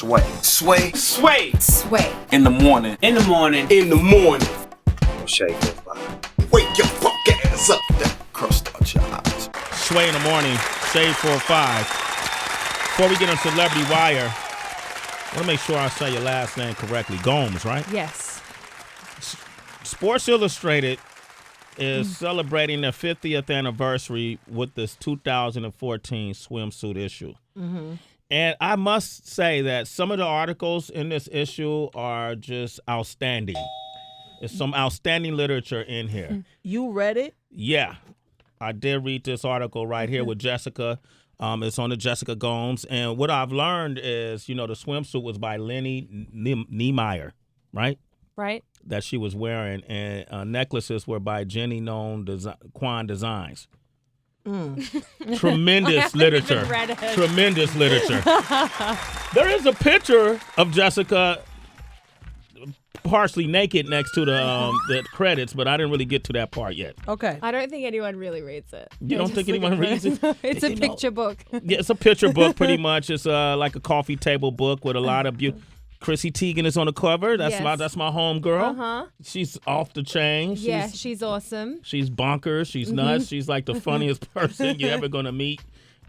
Sway. Sway. Sway. Sway. In the morning. In the morning. In the morning. Shade 45. Wake your fuck ass up. That crust out your eyes. Sway in the morning. Shade 45. Before we get on Celebrity Wire, I want to make sure I say your last name correctly. Gomes, right? Yes. Sports Illustrated is celebrating their 50th anniversary with this 2014 swimsuit issue. Mm-hmm. And I must say that some of the articles in this issue are just outstanding. There's some outstanding literature in here. You read it? Yeah. I did read this article right here with Jessica. It's on the Jessica Gomes. And what I've learned is, the swimsuit was by Lenny Niemeyer, right? Right. That she was wearing. And necklaces were by Jenny Kwan Designs. Tremendous literature. Tremendous literature. There is a picture of Jessica partially naked next to the credits, but I didn't really get to that part yet. Okay. I don't think anyone really reads it. You don't think anyone reads it? It's a picture book. Yeah, it's a picture book pretty much. It's like a coffee table book with a lot of Chrissy Teigen is on the cover. That's my home girl. Uh-huh. She's off the chain. She's awesome. She's bonkers. She's nuts. She's like the funniest person you're ever going to meet.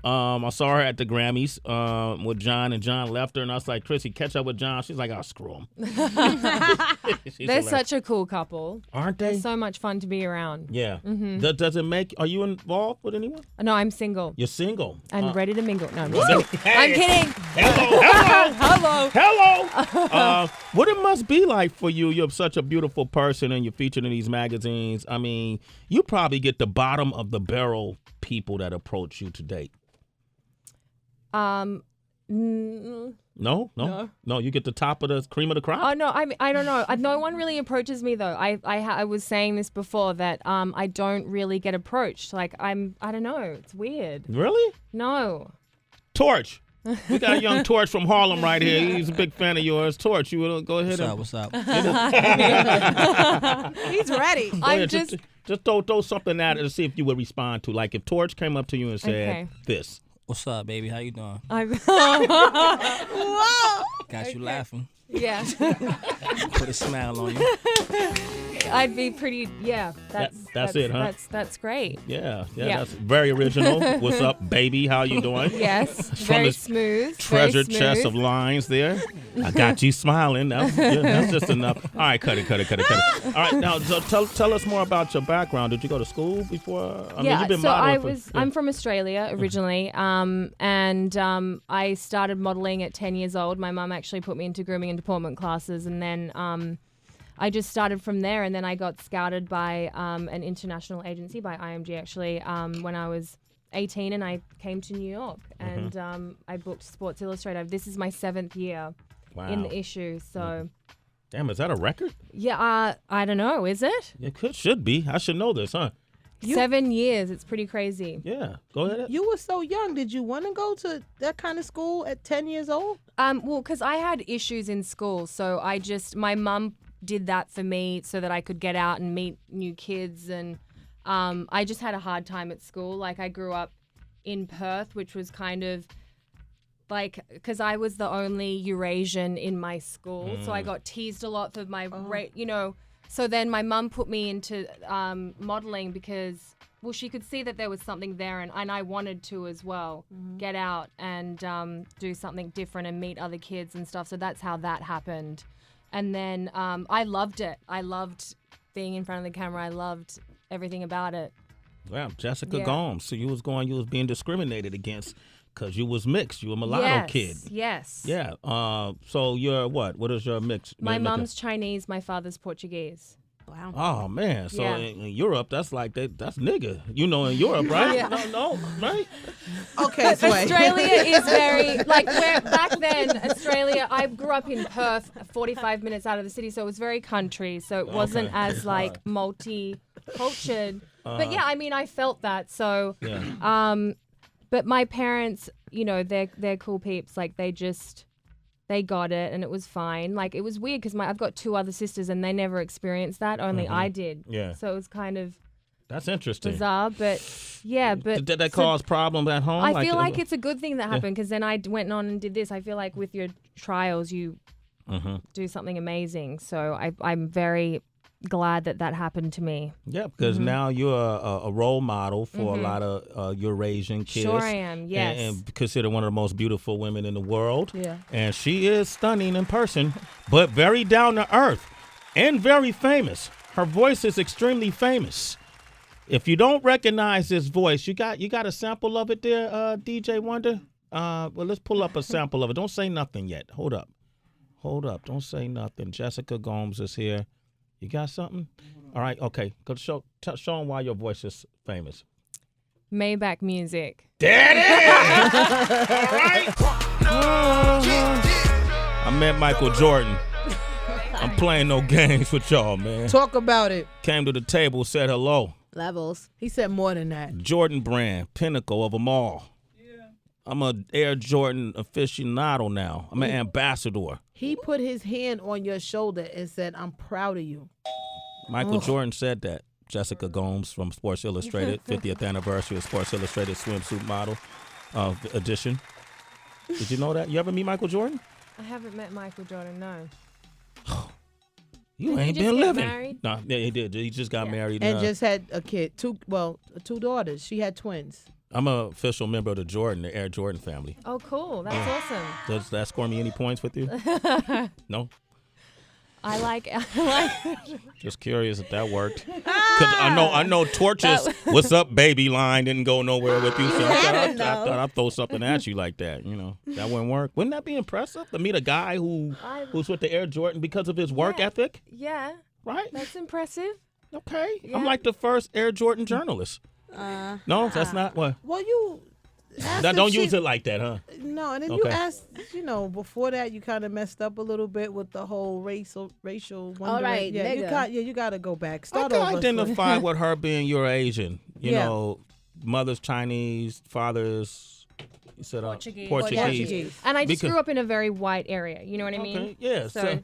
I saw her at the Grammys with John, and John left her, and I was like, Chrissy, catch up with John. She's like, I'll screw him. They're such a cool couple. Aren't they? They're so much fun to be around. Yeah. Mm-hmm. Does it make, are you involved with anyone? No, I'm single. You're single? And ready to mingle. No, I'm just kidding. Hey. I'm kidding. Hello. What it must be like for you. You're such a beautiful person, and you're featured in these magazines. I mean, you probably get the bottom of the barrel people that approach you to date. No. You get the top of the cream of the crop. Oh no, I don't know. No one really approaches me though. I was saying this before that I don't really get approached. Like I don't know. It's weird. Really? No. Torch. We got a young Torch from Harlem right here. He's a big fan of yours. Torch, you will go ahead. What's up? He's ready. I'm just throw something at it to see if you would respond to. Like if Torch came up to you and said this. What's up, baby? How you doing? Whoa. Got you laughing. Yeah. Put a smile on you. I'd be pretty. Yeah. That's it, huh? That's great. Yeah. That's very original. What's up, baby? How you doing? Yes. Very smooth. Treasure chest of lines there. I got you smiling. That's just enough. All right, cut it. All right, now so tell us more about your background. Did you go to school before? You've been modeling. I'm from Australia originally, and I started modeling at 10 years old. My mum actually put me into grooming and deportment classes, and then I just started from there, and then I got scouted by an international agency, by IMG actually, when I was 18, and I came to New York, and I booked Sports Illustrated. This is my 7th year in the issue, so... Damn, is that a record? Yeah, I don't know, is it? It should be. I should know this, huh? 7 years, it's pretty crazy. Yeah, go ahead. You were so young. Did you want to go to that kind of school at 10 years old? Well, because I had issues in school, so my mum did that for me so that I could get out and meet new kids, and I just had a hard time at school. Like, I grew up in Perth, which was kind of like, because I was the only Eurasian in my school, so I got teased a lot for my so then my mum put me into modeling because, well, she could see that there was something there, and I wanted to as well, get out and do something different and meet other kids and stuff. So that's how that happened. And then I loved it. I loved being in front of the camera. I loved everything about it. Wow, Jessica Gomes. So you was being discriminated against because you was mixed. You were a mulatto kid. Yes. Yeah. So you're what? What is your mix? My mom's Chinese. My father's Portuguese. Wow. Oh man. So in Europe, that's like that's nigga. In Europe, right? Yeah. No, right? Okay, Sway. Australia is very back then. Australia. I grew up in Perth, 45 minutes out of the city, so it was very country. So it wasn't as multi-cultured. But yeah, I mean, I felt that. So, but my parents, they're cool peeps. Like they got it, and it was fine. Like, it was weird because I've got 2 other sisters, and they never experienced that. Only I did. Yeah. So it was kind of That's interesting. bizarre, but yeah, but Did that so cause problems at home? I feel like it's a good thing that happened because then I went on and did this. I feel like with your trials, you do something amazing. So I'm very glad that happened to me. Yeah, because now you're a role model for a lot of Eurasian kids. Sure I am, yes. And considered one of the most beautiful women in the world. Yeah. And she is stunning in person, but very down to earth and very famous. Her voice is extremely famous. If you don't recognize this voice, you got a sample of it there, DJ Wonder? Well, let's pull up a sample of it. Don't say nothing yet. Hold up. Don't say nothing. Jessica Gomes is here. You got something? All right, okay. Go show them why your voice is famous. Maybach music. There it is! All right. I met Michael Jordan. I'm playing no games with y'all, man. Talk about it. Came to the table, said hello. Levels. He said more than that. Jordan brand, pinnacle of them all. Yeah. I'm an Air Jordan aficionado now. I'm an ambassador. He put his hand on your shoulder and said, I'm proud of you. Michael Jordan said that. Jessica Gomes from Sports Illustrated, 50th anniversary of Sports Illustrated swimsuit model edition. Did you know that? You ever meet Michael Jordan? I haven't met Michael Jordan, no. You Did he ain't just been get living. married? No, yeah, he did. He just got married. And just had a kid. Two daughters. She had twins. I'm an official member of the Air Jordan family. Oh, cool. That's awesome. Does that score me any points with you? No? I like Just curious if that worked. Because I know Torches, what's up, baby line didn't go nowhere with you. So I thought I'd throw something at you like that. You know, that wouldn't work. Wouldn't that be impressive to meet a guy who's with the Air Jordan because of his work ethic? Yeah. Right? That's impressive. Okay. Yeah. I'm like the first Air Jordan journalist. No, that's not what. Well, you asked Now, if don't she- use it like that, huh? No, and then you Okay. asked, before that you kind of messed up a little bit with the whole racial wondering. right, yeah, nigga. you got to go back. I Start can over. identify with her being Eurasian. You Yeah. know, mother's Chinese, father's Portuguese. Portuguese. And I just Because- grew up in a very white area. You know what I mean? Okay, yeah. So,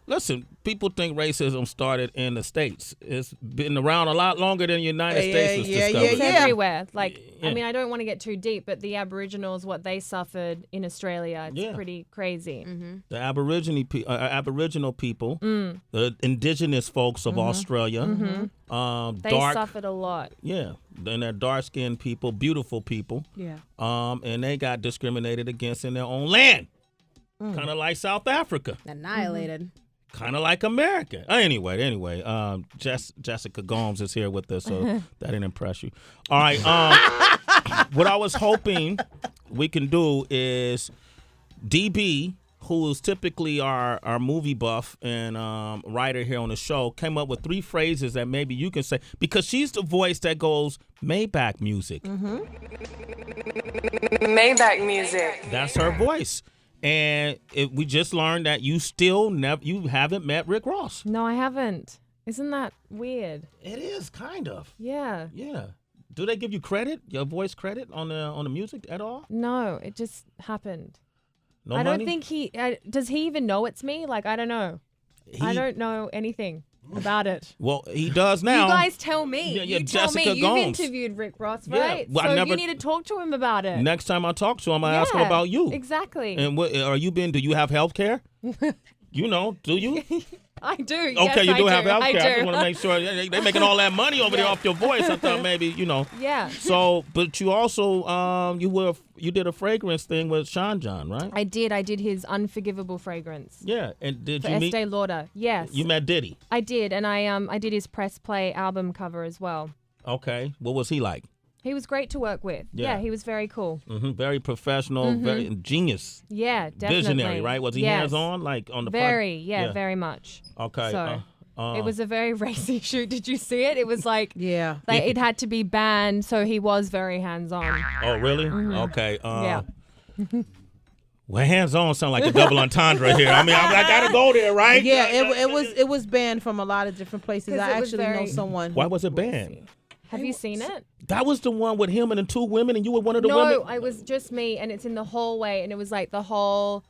listen, people think racism started in the States. It's been around a lot longer than the United States was discovered. It's everywhere. Like, Yeah. I mean, I don't want to get too deep, but the Aboriginals, what they suffered in Australia, it's pretty crazy. The Aboriginal people, the indigenous folks of Australia, They dark, suffered a lot. yeah, and they're dark-skinned people, beautiful people, Yeah. and they got discriminated against in their own land, kind of like South Africa. Annihilated. Kind of like America. Anyway, Jessica Gomes is here with us, so that didn't impress you. All right. What I was hoping we can do is DB, who is typically our movie buff and writer here on the show, came up with 3 phrases that maybe you can say, because she's the voice that goes Maybach music. Maybach music. That's her voice. And we just learned that you haven't met Rick Ross. No, I haven't. Isn't that weird? It is kind of. Yeah. Yeah. Do they give you credit, your voice credit on the music at all? No, it just happened. No I money? don't think does he even know it's me? Like, I don't know. I don't know anything about it. Well, he does now. You guys tell me. Yeah, you tell Jessica me. Gomes. You've interviewed Rick Ross, Yeah, right? well, I so never- you need to talk to him about it. Next time I talk to him, I ask him Yeah, about you. Exactly. And what do you have health care? Do you? I do. Okay, yes, you I do have health I care. I just do. want to make sure they're making all that money over there off your voice. I thought maybe, Yeah. So, but you also, you did a fragrance thing with Sean John, right? I did his Unforgivable fragrance Yeah. And did for you meet? Estee Lauder. Yes. You met Diddy. I did, and I did his press play album cover as well. Okay. What was he like? He was great to work with. Yeah. Yeah, he was very cool. Very professional, very genius. Yeah, definitely. Visionary, right? Was he Yes. hands-on, like on the Very, project? very much. Okay. So it was a very racy shoot. Did you see it? It was like, Yeah. like it had to be banned, so he was very hands-on. Oh, really? Okay. Yeah. Well, hands-on sound like a double entendre here. I mean, I gotta go there, right? Yeah, it was banned from a lot of different places. 'Cause I it was actually know very- someone. Why was it banned? Have you seen it? That was the one with him and the 2 women, and you were one of the No, women. it was just me, and it's in the hallway, and it was like the whole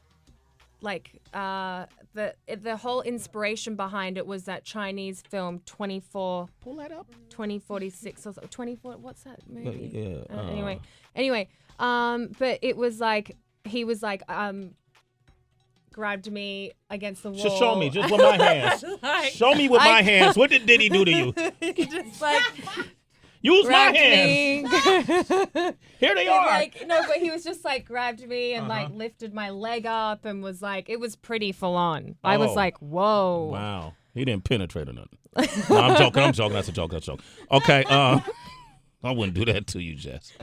like the whole inspiration behind it was that Chinese film 24. Pull that up. 2046 or 24. What's that movie? Yeah. Anyway. But it was like he was like grabbed me against the wall. Just show me, just with my hands. Like, show me with my hands. What did Diddy do to you? He just like Use my grabbed hands. me. Here they are. Like no, but he was just like grabbed me and like lifted my leg up and was like, it was pretty full on. I was like, whoa. Wow. He didn't penetrate or nothing. No, I'm joking. That's a joke. Okay. I wouldn't do that to you, Jess.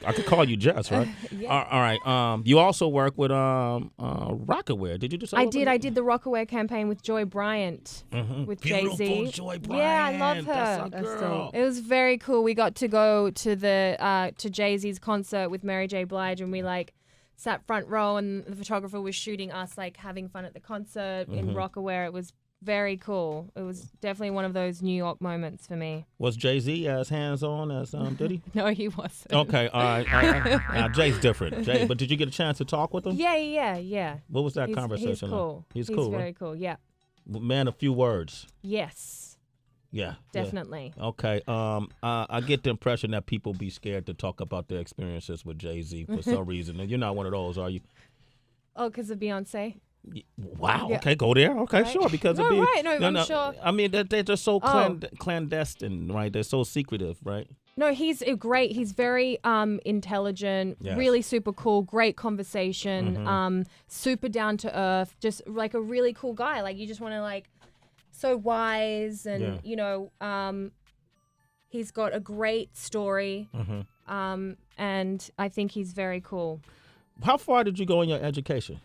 I could call you Jess, right? Yeah. All right. You also work with Rockaware. Did you do something? I did the Rockaware campaign with Joy Bryant with Beautiful Jay-Z. Joy Bryant. Yeah, I love her. That's a girl. It was very cool. We got to go to the to Jay-Z's concert with Mary J. Blige, and we like sat front row, and the photographer was shooting us like having fun at the concert in Rockaware. It was very cool. It was definitely one of those New York moments for me. Was Jay-Z as hands-on as Diddy? No, he wasn't. Okay, all right. Now, Jay's different. But did you get a chance to talk with him? Yeah. What was that conversation He's cool. like? He's He's cool, very right? cool, yeah. Man, a few words. Yes, Yeah. definitely. Yeah. Okay. I get the impression that people be scared to talk about their experiences with Jay-Z for some reason. And you're not one of those, are you? Oh, because of Beyonce? Wow. Yeah. Okay, go there. Okay, Right. sure. Because No, of right, no, I'm sure. I mean, they're just so Oh. clandestine, right? They're so secretive, right? No, he's great. He's very intelligent, Yes. really super cool, great conversation, super down to earth, just like a really cool guy. Like you just want to like, so wise and he's got a great story, and I think he's very cool. How far did you go in your education?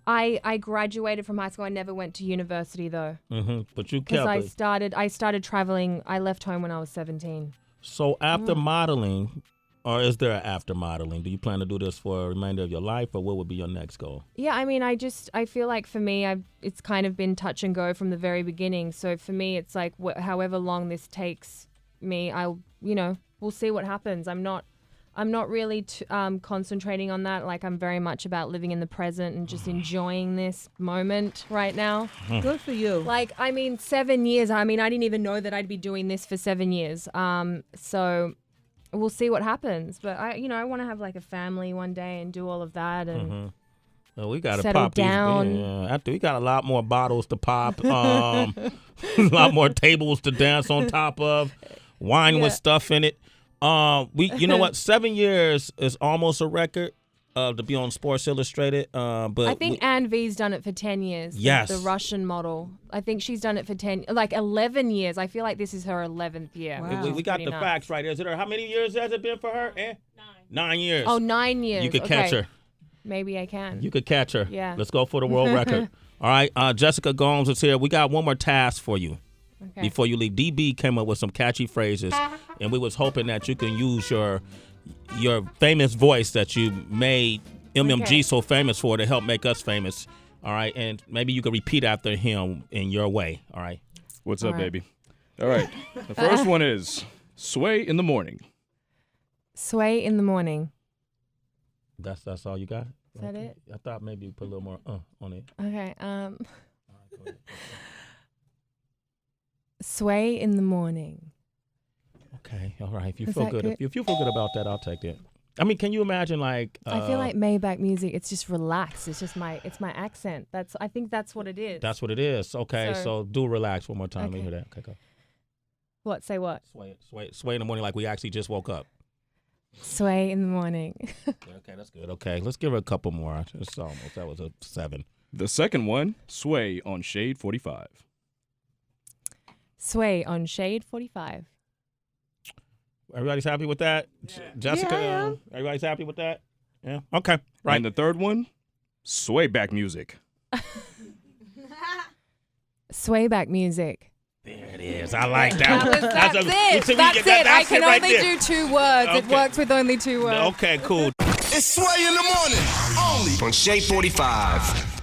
I graduated from high school. I never went to university though, But you because kept I started traveling. I left home when I was 17. So after modeling, or is there after modeling? Do you plan to do this for the remainder of your life, or what would be your next goal? Yeah, I mean, I feel like for me, it's kind of been touch and go from the very beginning. So for me, it's like however long this takes me, we'll see what happens. I'm not really concentrating on that. Like I'm very much about living in the present and just enjoying this moment right now. Good for you. Like, I mean, 7 years. I mean, I didn't even know that I'd be doing this for 7 years. So we'll see what happens. But I want to have like a family one day and do all of that and Well, we got to settle pop down. these. After we got a lot more bottles to pop, a lot more tables to dance on top of, wine with stuff in it. You know what? 7 years is almost a record to be on Sports Illustrated. But I think Anne V's done it for 10 years. Yes. The Russian model. I think she's done it for 11 years. I feel like this is her 11th year. Wow. we got Pretty the nuts. facts right. Is it her? How many years has it been for her? 9 years. Oh, 9 years. You could Okay. catch her. Maybe I can. You could catch her. Yeah. Let's go for the world record. All right. Jessica Gomes is here. We got one more task for you. Okay. Before you leave, DB came up with some catchy phrases, and we was hoping that you can use your famous voice that you made MMG Okay. so famous for to help make us famous. All right, and maybe you can repeat after him in your way. All right. What's All up, right. baby? All right. The first one is Sway in the morning. Sway in the morning. That's all you got? Is that it? I thought maybe you put a little more on it. Okay. Sway in the morning. Okay. All right. If you Is feel that good, good? if you feel good about that, I'll take that. I mean, can you imagine like? I feel like Maybach music. It's just relaxed. It's just my accent. I think that's what it is. That's what it is. Okay. So So- do relax one more time. Let me Okay. hear that. Okay, go. What? Say what? Sway in the morning like we actually just woke up. Sway in the morning. Okay, that's good. Okay, let's give her a couple more. That was a 7. The second one, Sway on Shade 45. Sway on Shade 45. Everybody's happy with that? Jessica, Yeah, I am. everybody's happy with that? Yeah. Okay. Right. And the third one, Sway back music. Sway back music. There it is. I like that. one. That's you see, it. That's it. I can right only there. do 2 words. It Okay. works with only 2 words. Okay, cool. It's Sway in the morning. Only On Shade 45.